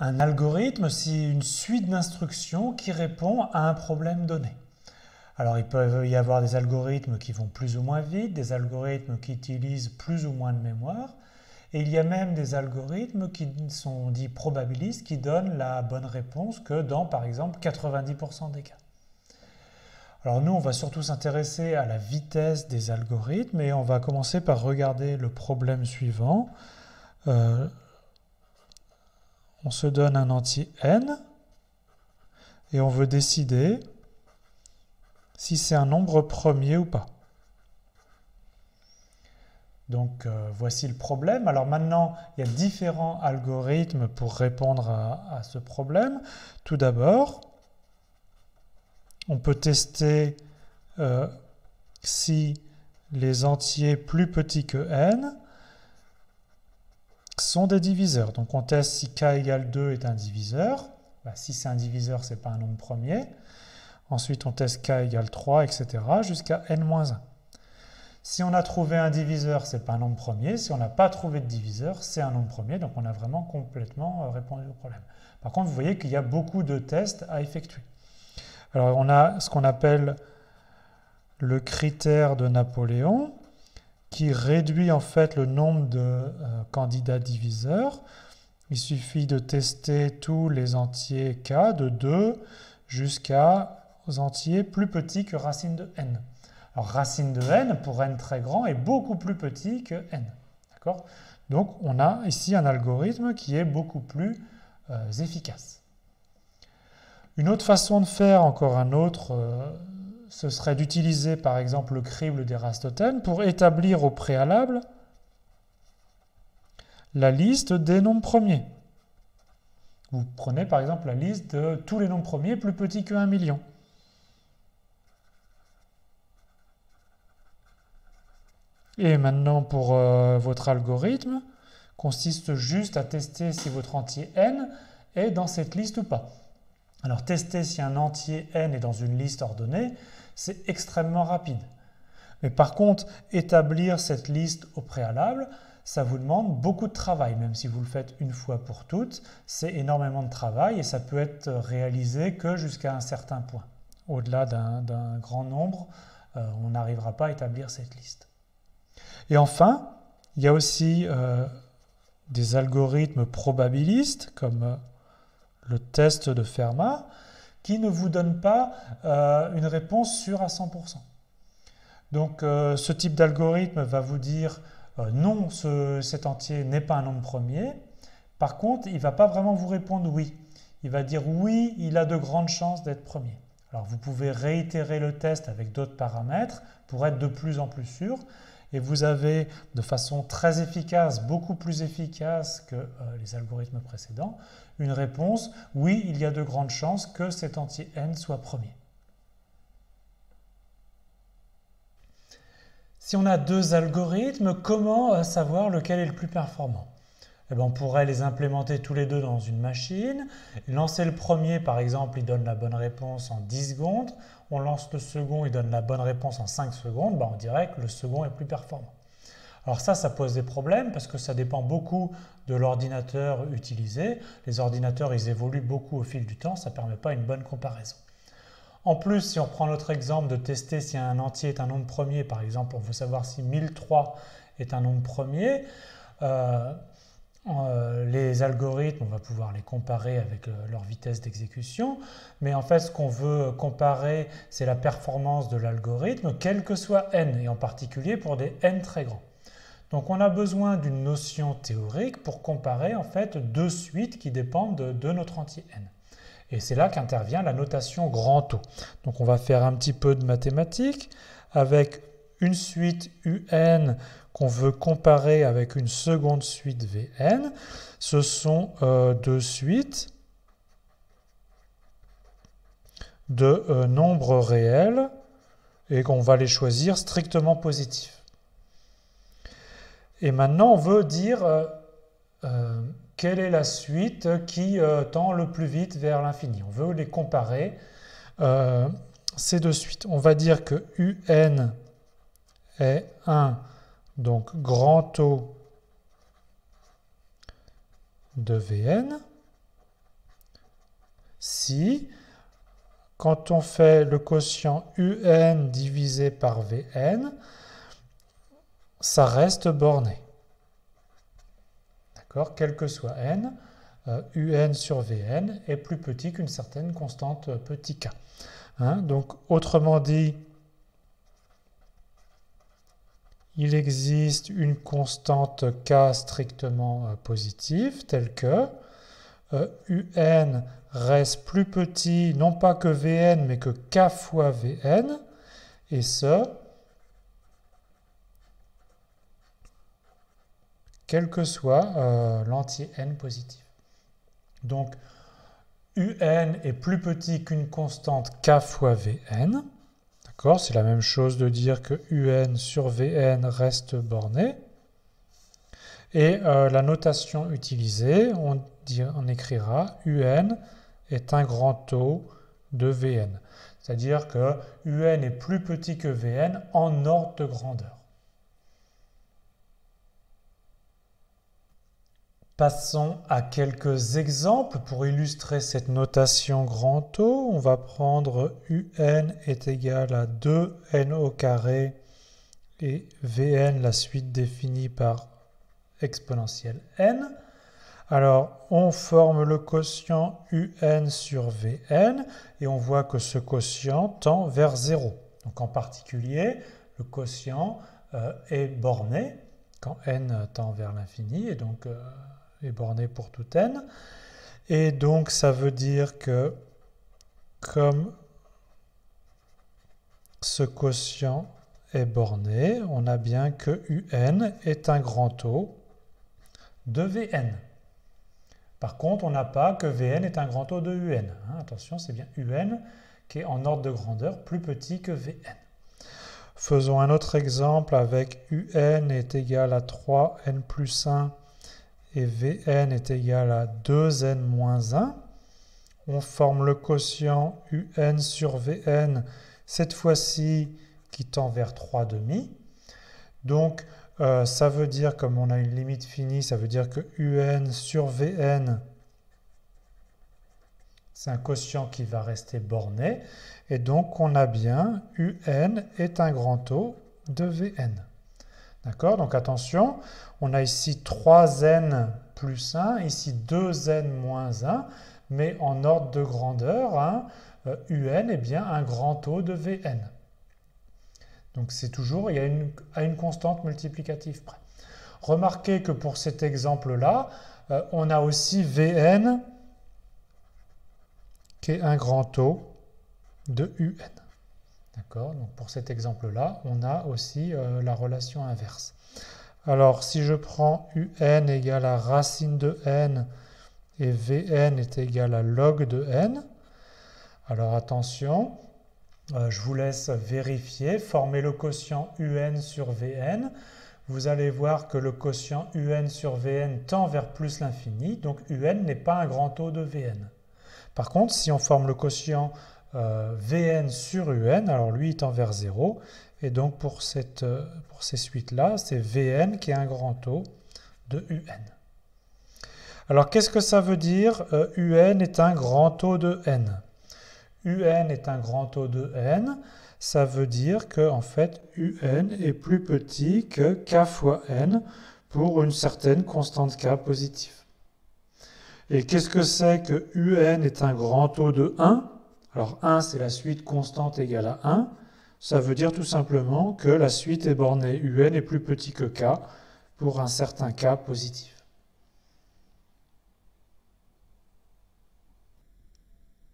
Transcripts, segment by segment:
Un algorithme, c'est une suite d'instructions qui répond à un problème donné. Alors il peut y avoir des algorithmes qui vont plus ou moins vite, des algorithmes qui utilisent plus ou moins de mémoire, et il y a même des algorithmes qui sont dits probabilistes, qui donnent la bonne réponse que dans, par exemple, 90% des cas. Alors nous, on va surtout s'intéresser à la vitesse des algorithmes, et on va commencer par regarder le problème suivant. On se donne un entier n, et on veut décider si c'est un nombre premier ou pas. Donc voici le problème. Alors maintenant, il y a différents algorithmes pour répondre à ce problème. Tout d'abord, on peut tester si les entiers plus petits que n sont des diviseurs. Donc on teste si k égale 2 est un diviseur. Si c'est un diviseur, ce n'est pas un nombre premier. Ensuite, on teste k égale 3, etc. jusqu'à n-1. Si on a trouvé un diviseur, ce n'est pas un nombre premier. Si on n'a pas trouvé de diviseur, c'est un nombre premier. Donc on a vraiment complètement répondu au problème. Par contre, vous voyez qu'il y a beaucoup de tests à effectuer. Alors on a ce qu'on appelle le critère de Napoléon, qui réduit en fait le nombre de candidats diviseurs. Il suffit de tester tous les entiers k de 2 jusqu'aux entiers plus petits que racine de n. Alors racine de n, pour n très grand, est beaucoup plus petit que n. D'accord ? Donc on a ici un algorithme qui est beaucoup plus efficace. Une autre façon de faire, encore un autre, ce serait d'utiliser par exemple le crible d'Ératosthène pour établir au préalable la liste des nombres premiers. Vous prenez par exemple la liste de tous les nombres premiers plus petits que 1 million. Et maintenant, pour votre algorithme, consiste juste à tester si votre entier n est dans cette liste ou pas. Alors, tester si un entier n est dans une liste ordonnée, c'est extrêmement rapide. Mais par contre, établir cette liste au préalable, ça vous demande beaucoup de travail. Même si vous le faites une fois pour toutes, c'est énormément de travail et ça peut être réalisé que jusqu'à un certain point. Au-delà d'un grand nombre, on n'arrivera pas à établir cette liste. Et enfin, il y a aussi des algorithmes probabilistes, comme le test de Fermat, qui ne vous donnent pas une réponse sûre à 100%. Donc ce type d'algorithme va vous dire non, cet entier n'est pas un nombre premier. Par contre, il ne va pas vraiment vous répondre oui. Il va dire oui, il a de grandes chances d'être premier. Alors vous pouvez réitérer le test avec d'autres paramètres pour être de plus en plus sûr. Et vous avez de façon très efficace, beaucoup plus efficace que les algorithmes précédents, une réponse oui, il y a de grandes chances que cet entier n soit premier. Si on a deux algorithmes, comment savoir lequel est le plus performant ? Eh bien, on pourrait les implémenter tous les deux dans une machine. Lancer le premier, par exemple, il donne la bonne réponse en 10 secondes. On lance le second, il donne la bonne réponse en 5 secondes. On dirait que le second est plus performant. Alors ça pose des problèmes parce que ça dépend beaucoup de l'ordinateur utilisé. Les ordinateurs, ils évoluent beaucoup au fil du temps. Ça ne permet pas une bonne comparaison. En plus, si on prend notre exemple de tester si un entier est un nombre premier, par exemple, on veut savoir si 1003 est un nombre premier, les algorithmes, on va pouvoir les comparer avec leur vitesse d'exécution, mais en fait, ce qu'on veut comparer, c'est la performance de l'algorithme, quel que soit n, et en particulier pour des n très grands. Donc, on a besoin d'une notion théorique pour comparer en fait deux suites qui dépendent de notre entier n. Et c'est là qu'intervient la notation grand O. Donc on va faire un petit peu de mathématiques avec une suite UN qu'on veut comparer avec une seconde suite Vn. Ce sont deux suites de nombres réels et qu'on va les choisir strictement positifs. Et maintenant on veut dire quelle est la suite qui tend le plus vite vers l'infini. On veut les comparer, ces deux suites. On va dire que UN est 1, donc grand O de Vn. si, quand on fait le quotient UN divisé par Vn, ça reste borné. D'accord? Quel que soit n, UN sur Vn est plus petit qu'une certaine constante petit k. Hein? Donc, autrement dit, il existe une constante k strictement positive, telle que UN reste plus petit, non pas que Vn, mais que k fois Vn, et ce, quel que soit l'entier n positif. Donc, UN est plus petit qu'une constante k fois Vn. D'accord? C'est la même chose de dire que UN sur Vn reste borné. Et la notation utilisée, on écrira UN est un grand O de Vn. C'est-à-dire que UN est plus petit que Vn en ordre de grandeur. Passons à quelques exemples pour illustrer cette notation grand O. On va prendre UN est égal à 2n au carré et Vn, la suite définie par exponentielle n. Alors, on forme le quotient UN sur Vn et on voit que ce quotient tend vers 0. Donc, en particulier, le quotient est borné quand n tend vers l'infini et donc est borné pour tout n. Et donc, ça veut dire que comme ce quotient est borné, on a bien que UN est un grand O de Vn. Par contre, on n'a pas que Vn est un grand O de UN. Attention, c'est bien UN qui est en ordre de grandeur plus petit que Vn. Faisons un autre exemple avec UN est égal à 3n plus 1 et Vn est égal à 2n moins 1. On forme le quotient UN sur Vn, cette fois-ci qui tend vers 3,5. Donc, ça veut dire, comme on a une limite finie, ça veut dire que UN sur Vn, c'est un quotient qui va rester borné. Et donc, on a bien UN est un grand O de Vn. D'accord? Donc, attention, on a ici 3n plus 1, ici 2n moins 1, mais en ordre de grandeur, UN est bien un grand O de Vn. Donc c'est toujours, il y a à une constante multiplicative près. Remarquez que pour cet exemple-là, on a aussi Vn qui est un grand O de UN. D'accord? Donc pour cet exemple-là, on a aussi la relation inverse. Alors si je prends UN égale à racine de n et Vn est égal à log de n, alors attention, je vous laisse vérifier, former le quotient UN sur Vn. Vous allez voir que le quotient UN sur Vn tend vers plus l'infini, donc UN n'est pas un grand O de Vn. Par contre, si on forme le quotient Vn sur UN, alors lui il tend vers 0, et donc pour ces suites-là, c'est Vn qui est un grand O de UN. Alors qu'est-ce que ça veut dire UN est un grand O de n? UN est un grand O de n, ça veut dire que en fait UN est plus petit que k fois n pour une certaine constante k positive. Et qu'est-ce que c'est que UN est un grand O de 1? Alors 1 c'est la suite constante égale à 1, ça veut dire tout simplement que la suite est bornée UN est plus petit que k pour un certain k positif.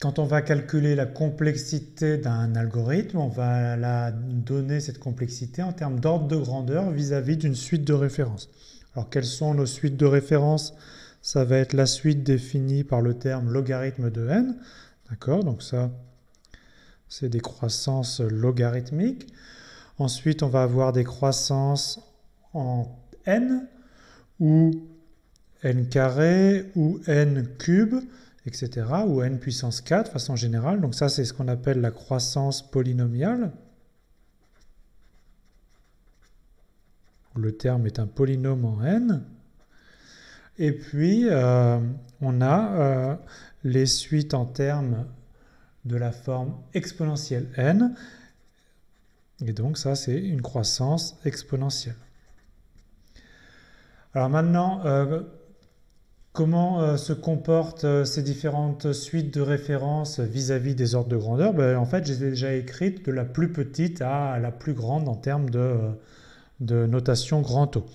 Quand on va calculer la complexité d'un algorithme, on va la donner cette complexité en termes d'ordre de grandeur vis-à-vis d'une suite de référence. Alors quelles sont nos suites de référence? Ça va être la suite définie par le terme logarithme de n. D'accord? Donc ça, c'est des croissances logarithmiques. Ensuite, on va avoir des croissances en n, ou n carré, ou n cube, etc., ou n puissance 4 de façon générale. Donc ça, c'est ce qu'on appelle la croissance polynomiale. Le terme est un polynôme en n. Et puis, on a les suites en termes de la forme exponentielle n. Et donc, ça, c'est une croissance exponentielle. Alors maintenant, comment se comportent ces différentes suites de références vis-à-vis des ordres de grandeur? Ben, en fait, je les ai déjà écrites de la plus petite à la plus grande en termes de notation grand O.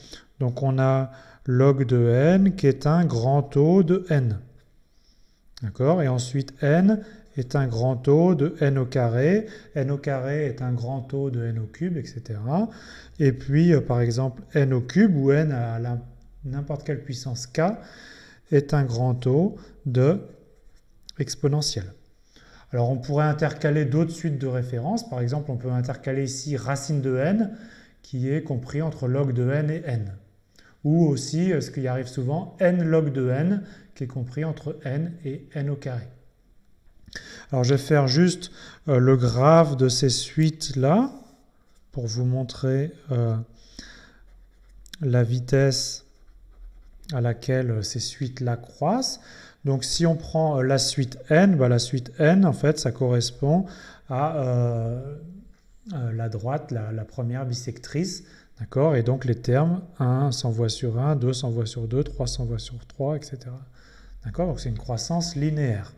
Donc, on a log de n qui est un grand O de n. D'accord? Et ensuite, n est un grand O de n au carré. N au carré est un grand O de n au cube, etc. Et puis, par exemple, n au cube, où n à n'importe quelle puissance k, est un grand O de exponentielle. Alors, on pourrait intercaler d'autres suites de références. Par exemple, on peut intercaler ici racine de n, qui est compris entre log de n et n. Ou aussi, ce qui arrive souvent, n log de n, qui est compris entre n et n au carré. Alors, je vais faire juste le graphe de ces suites-là, pour vous montrer la vitesse à laquelle ces suites-là croissent. Donc, si on prend la suite n, la suite n, en fait, ça correspond à la droite, la première bisectrice. D'accord? Et donc, les termes 1 s'envoie sur 1, 2 s'envoie sur 2, 3 s'envoie sur 3, etc. D'accord? Donc, c'est une croissance linéaire.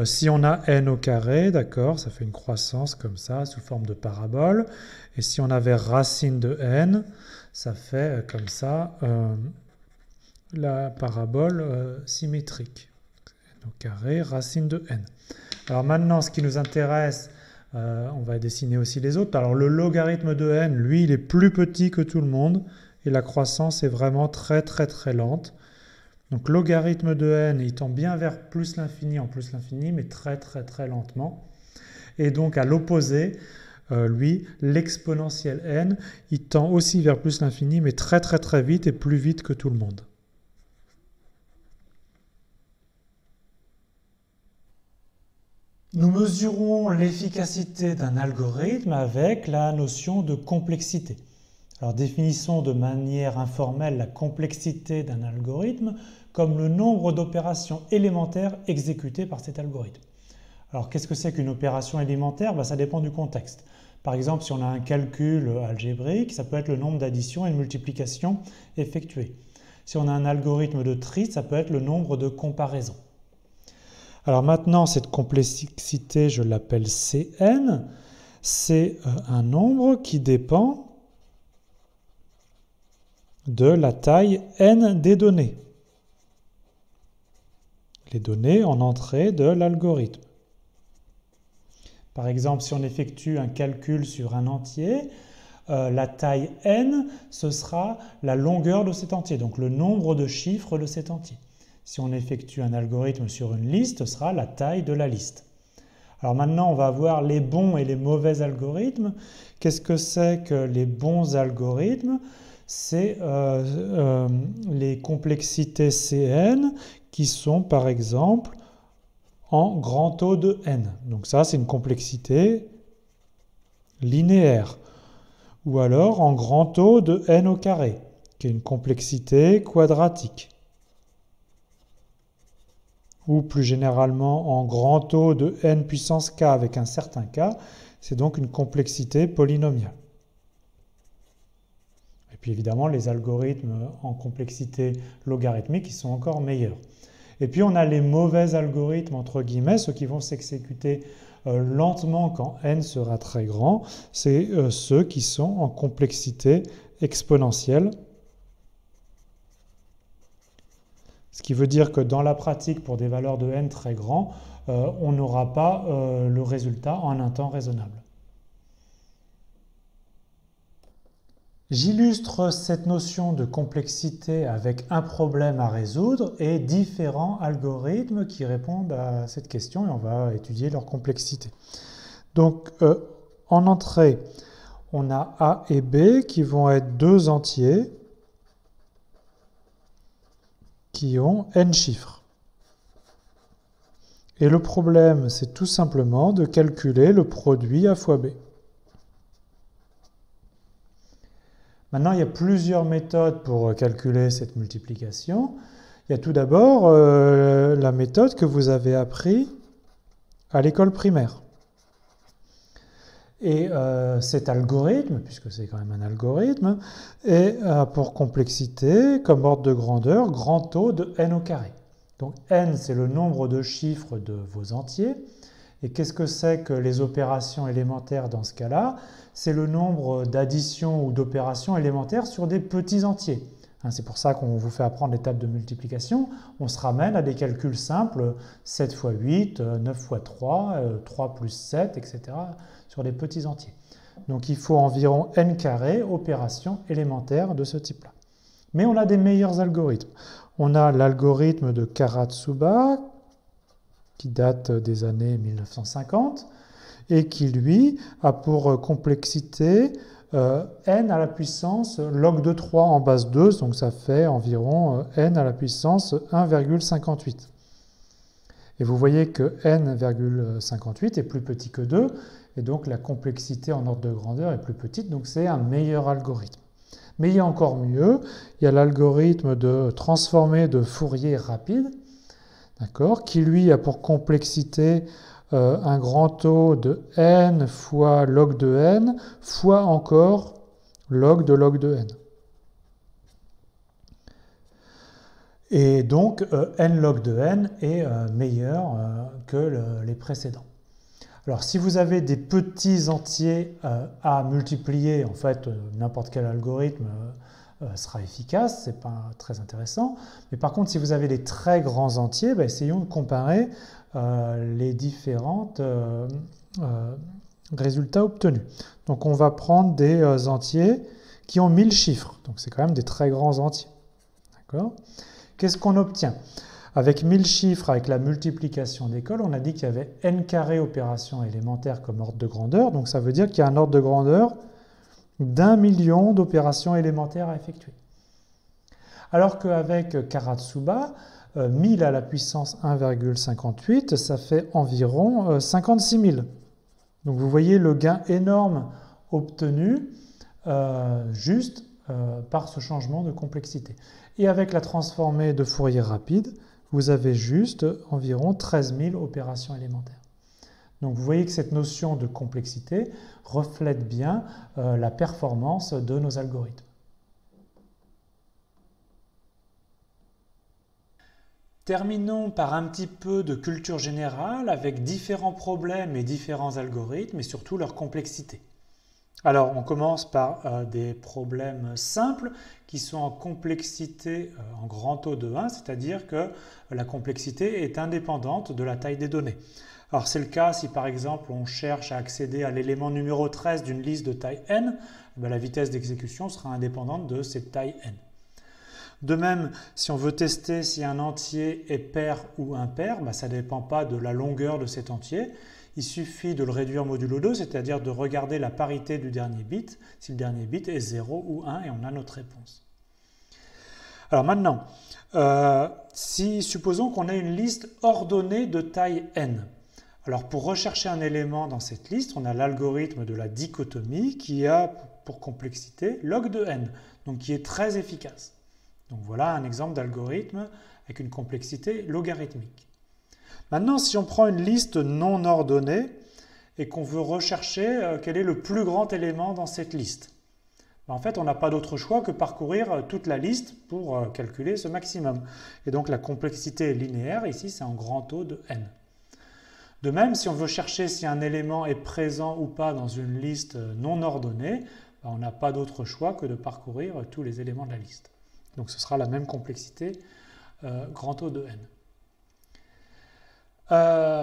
Si on a n au carré, d'accord, ça fait une croissance comme ça, sous forme de parabole. Et si on avait racine de n, ça fait comme ça la parabole symétrique. N au carré, racine de n. Alors maintenant, ce qui nous intéresse, on va dessiner aussi les autres. Alors le logarithme de n, lui, il est plus petit que tout le monde et la croissance est vraiment très très très lente. Donc logarithme de n, il tend bien vers plus l'infini en plus l'infini, mais très très très lentement. Et donc à l'opposé, lui, l'exponentielle n, il tend aussi vers plus l'infini, mais très très très vite et plus vite que tout le monde. Nous mesurons l'efficacité d'un algorithme avec la notion de complexité. Alors définissons de manière informelle la complexité d'un algorithme comme le nombre d'opérations élémentaires exécutées par cet algorithme. Alors qu'est-ce que c'est qu'une opération élémentaire? Ça dépend du contexte. Par exemple, si on a un calcul algébrique, ça peut être le nombre d'additions et de multiplications effectuées. Si on a un algorithme de tri, ça peut être le nombre de comparaisons. Alors maintenant, cette complexité, je l'appelle Cn. C'est un nombre qui dépend de la taille n des données. Les données en entrée de l'algorithme. Par exemple, si on effectue un calcul sur un entier, la taille n, ce sera la longueur de cet entier, donc le nombre de chiffres de cet entier. Si on effectue un algorithme sur une liste, ce sera la taille de la liste. Alors maintenant, on va voir les bons et les mauvais algorithmes. Qu'est-ce que c'est que les bons algorithmes? C'est les complexités Cn qui sont par exemple en grand O de n. Donc ça, c'est une complexité linéaire. Ou alors en grand O de n au carré, qui est une complexité quadratique. Ou plus généralement en grand O de n puissance k avec un certain k, c'est donc une complexité polynomiale. Et puis évidemment, les algorithmes en complexité logarithmique, ils sont encore meilleurs. Et puis on a les mauvais algorithmes, entre guillemets, ceux qui vont s'exécuter lentement quand n sera très grand. C'est ceux qui sont en complexité exponentielle. Ce qui veut dire que dans la pratique, pour des valeurs de n très grands, on n'aura pas le résultat en un temps raisonnable. J'illustre cette notion de complexité avec un problème à résoudre et différents algorithmes qui répondent à cette question et on va étudier leur complexité. Donc, en entrée, on a A et B qui vont être deux entiers qui ont n chiffres. Et le problème, c'est tout simplement de calculer le produit A fois B. Maintenant, il y a plusieurs méthodes pour calculer cette multiplication. Il y a tout d'abord la méthode que vous avez appris à l'école primaire. Et cet algorithme, puisque c'est quand même un algorithme, est pour complexité, comme ordre de grandeur, grand O de n au carré. Donc n, c'est le nombre de chiffres de vos entiers. Et qu'est-ce que c'est que les opérations élémentaires dans ce cas-là? C'est le nombre d'additions ou d'opérations élémentaires sur des petits entiers. C'est pour ça qu'on vous fait apprendre l'étape de multiplication. On se ramène à des calculs simples, 7 fois 8, 9 fois 3, 3 plus 7, etc. sur des petits entiers. Donc il faut environ n carré opérations élémentaires de ce type-là. Mais on a des meilleurs algorithmes. On a l'algorithme de Karatsuba, qui date des années 1950, et qui, lui, a pour complexité n à la puissance log de 3 en base 2, donc ça fait environ n à la puissance 1,58. Et vous voyez que n,58 est plus petit que 2, et donc la complexité en ordre de grandeur est plus petite, donc c'est un meilleur algorithme. Mais il y a encore mieux, il y a l'algorithme de transformé de Fourier rapide, qui lui a pour complexité un grand O de n fois log de n fois encore log de n. Et donc n log de n est meilleur que les précédents. Alors si vous avez des petits entiers à multiplier, en fait n'importe quel algorithme sera efficace, ce n'est pas très intéressant. Mais par contre, si vous avez des très grands entiers, essayons de comparer les différents résultats obtenus. Donc on va prendre des entiers qui ont 1000 chiffres. Donc c'est quand même des très grands entiers. Qu'est-ce qu'on obtient? Avec 1000 chiffres, avec la multiplication d'école, on a dit qu'il y avait n carré opérations élémentaires comme ordre de grandeur. Donc ça veut dire qu'il y a un ordre de grandeur d'1 million d'opérations élémentaires à effectuer. Alors qu'avec Karatsuba, 1000 à la puissance 1,58, ça fait environ 56 000. Donc vous voyez le gain énorme obtenu juste par ce changement de complexité. Et avec la transformée de Fourier rapide, vous avez juste environ 13 000 opérations élémentaires. Donc vous voyez que cette notion de complexité reflète bien la performance de nos algorithmes. Terminons par un petit peu de culture générale avec différents problèmes et différents algorithmes et surtout leur complexité. Alors on commence par des problèmes simples qui sont en complexité en grand O de 1, c'est-à-dire que la complexité est indépendante de la taille des données. Alors c'est le cas si par exemple on cherche à accéder à l'élément numéro 13 d'une liste de taille n, la vitesse d'exécution sera indépendante de cette taille n. De même, si on veut tester si un entier est pair ou impair, ça ne dépend pas de la longueur de cet entier. Il suffit de le réduire modulo 2, c'est-à-dire de regarder la parité du dernier bit, si le dernier bit est 0 ou 1, et on a notre réponse. Alors maintenant, supposons qu'on a une liste ordonnée de taille n. Alors pour rechercher un élément dans cette liste, on a l'algorithme de la dichotomie qui a pour complexité log de n, donc qui est très efficace. Donc voilà un exemple d'algorithme avec une complexité logarithmique. Maintenant, si on prend une liste non ordonnée et qu'on veut rechercher quel est le plus grand élément dans cette liste, en fait, on n'a pas d'autre choix que parcourir toute la liste pour calculer ce maximum. Et donc la complexité est linéaire, ici c'est en grand O de n. De même, si on veut chercher si un élément est présent ou pas dans une liste non ordonnée, on n'a pas d'autre choix que de parcourir tous les éléments de la liste. Donc ce sera la même complexité grand O de n.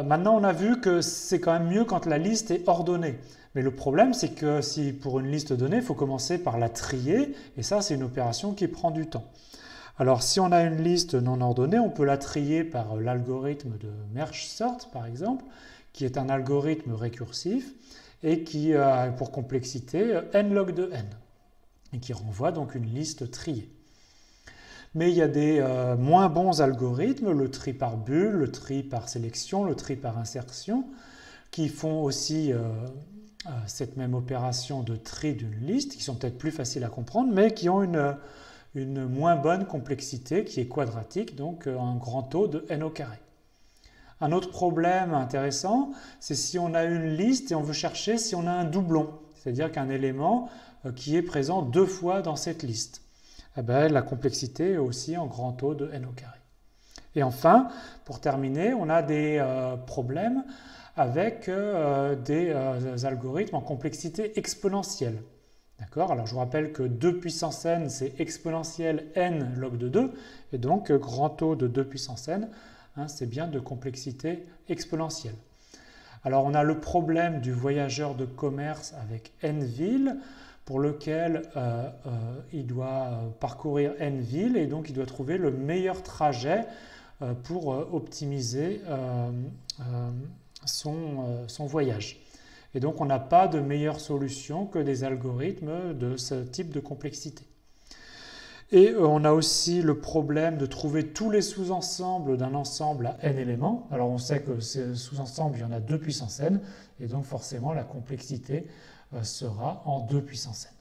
Maintenant, on a vu que c'est quand même mieux quand la liste est ordonnée. Mais le problème, c'est que si pour une liste donnée, il faut commencer par la trier, et ça, c'est une opération qui prend du temps. Alors, si on a une liste non ordonnée, on peut la trier par l'algorithme de merge sort, par exemple, qui est un algorithme récursif et qui a pour complexité n log de n, et qui renvoie donc une liste triée. Mais il y a des moins bons algorithmes, le tri par bulle, le tri par sélection, le tri par insertion, qui font aussi cette même opération de tri d'une liste, qui sont peut-être plus faciles à comprendre, mais qui ont une moins bonne complexité, qui est quadratique, donc un grand taux de n au carré. Un autre problème intéressant, c'est si on a une liste et on veut chercher si on a un doublon, c'est-à-dire qu'un élément qui est présent 2 fois dans cette liste. Eh bien, la complexité est aussi en grand taux de n au carré. Et enfin, pour terminer, on a des problèmes avec des algorithmes en complexité exponentielle. D'accord? Alors je vous rappelle que 2 puissance n, c'est exponentielle n log de 2, et donc grand taux de 2 puissance n, hein, c'est bien de complexité exponentielle. Alors on a le problème du voyageur de commerce avec n villes, pour lequel il doit parcourir n villes, et donc il doit trouver le meilleur trajet pour optimiser son voyage. Et donc on n'a pas de meilleure solution que des algorithmes de ce type de complexité. Et on a aussi le problème de trouver tous les sous-ensembles d'un ensemble à n éléments. Alors on sait que ces sous-ensembles, il y en a 2 puissance n, et donc forcément la complexité sera en 2 puissance n.